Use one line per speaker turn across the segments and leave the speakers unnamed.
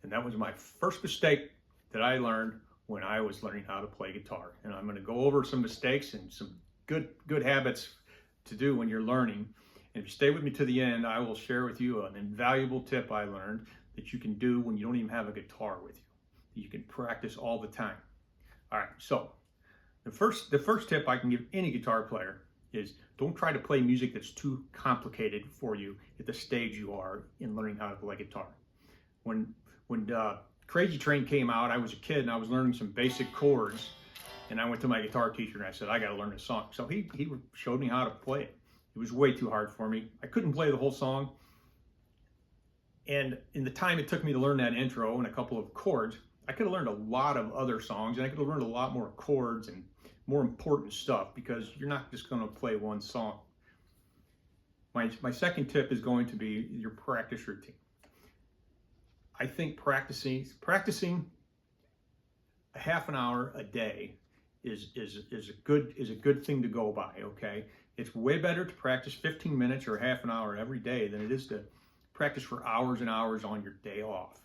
And that was my first mistake that I learned when I was learning how to play guitar. And I'm going to go over some mistakes and some good habits to do when you're learning. And if you stay with me to the end, I will share with you an invaluable tip I learned that you can do when you don't even have a guitar with you. You can practice all the time. All right, so the first tip I can give any guitar player is don't try to play music that's too complicated for you at the stage you are in learning how to play guitar. When Crazy Train came out, I was a kid and I was learning some basic chords, and I went to my guitar teacher and I said, I got to learn this song. So he showed me how to play it. It was way too hard for me. I couldn't play the whole song. And in the time it took me to learn that intro and a couple of chords, I could have learned a lot of other songs, and I could have learned a lot more chords and more important stuff, because you're not just going to play one song. My second tip is going to be your practice routine. I think practicing a half an hour a day is a good thing to go by. Okay, it's way better to practice 15 minutes or half an hour every day than it is to practice for hours and hours on your day off.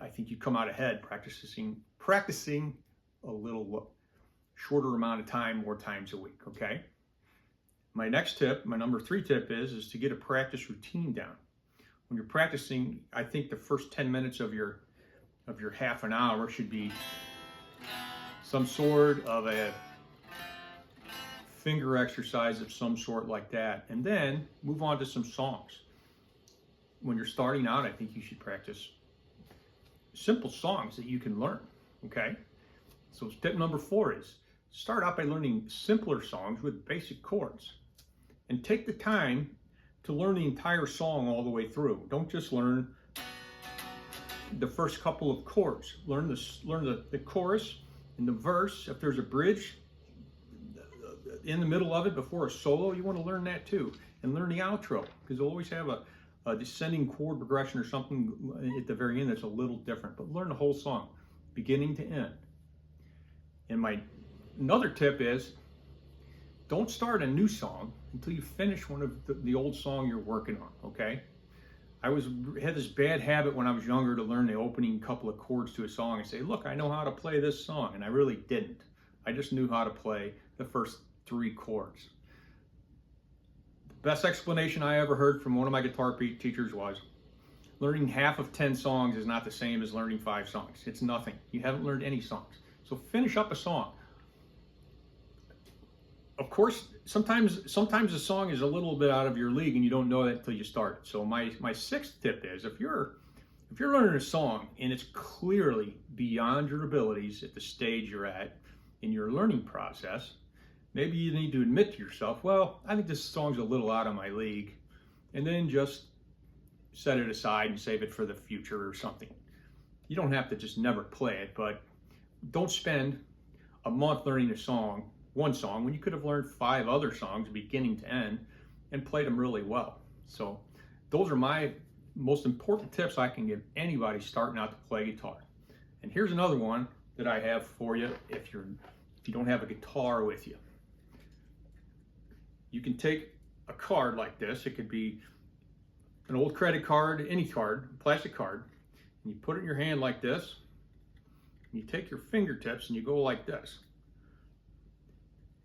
I think you come out ahead practicing a little shorter amount of time, more times a week. Okay. My next tip, my number 3 tip is to get a practice routine down. When you're practicing, I think the first 10 minutes of your half an hour should be some sort of a finger exercise of some sort like that, and then move on to some songs. When you're starting out, I think you should practice simple songs that you can learn. Okay, so tip number 4 is start out by learning simpler songs with basic chords, and take the time to learn the entire song all the way through. Don't just learn the first couple of chords. Learn the chorus and the verse. If there's a bridge in the middle of it before a solo, you want to learn that too. And learn the outro, because they'll always have a descending chord progression or something at the very end that's a little different. But learn the whole song, beginning to end. And another tip is, don't start a new song until you finish one of the old song you're working on. Okay, I had this bad habit when I was younger to learn the opening couple of chords to a song and say, look, I know how to play this song, and I really didn't. I just knew how to play the first 3 chords. The best explanation I ever heard from one of my guitar teachers was, learning half of 10 songs is not the same as learning 5 songs. It's nothing. You haven't learned any songs. So finish up a song. Of course, sometimes a song is a little bit out of your league and you don't know that until you start. So my 6th tip is, if you're learning a song and it's clearly beyond your abilities at the stage you're at in your learning process, maybe you need to admit to yourself, well, I think this song's a little out of my league, and then just set it aside and save it for the future or something. You don't have to just never play it, but don't spend a month learning one song when you could have learned 5 other songs beginning to end and played them really well. So those are my most important tips I can give anybody starting out to play guitar. And here's another one that I have for you if you don't have a guitar with you. You can take a card like this. It could be an old credit card, any card, plastic card, and you put it in your hand like this, and you take your fingertips and you go like this.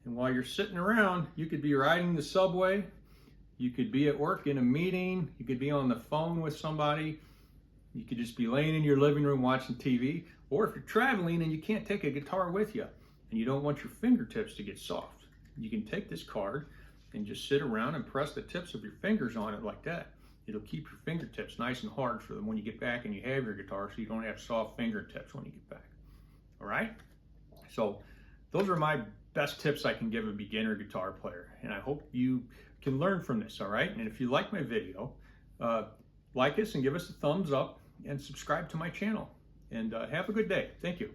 And while you're sitting around, you could be riding the subway, you could be at work in a meeting, you could be on the phone with somebody, you could just be laying in your living room watching TV, or if you're traveling and you can't take a guitar with you and you don't want your fingertips to get soft, you can take this card and just sit around and press the tips of your fingers on it like that. It'll keep your fingertips nice and hard for them when you get back and you have your guitar, so you don't have soft fingertips when you get back. All right? So those are my best tips I can give a beginner guitar player, and I hope you can learn from this. All right, and if you like my video, like us and give us a thumbs up and subscribe to my channel, and have a good day. Thank you.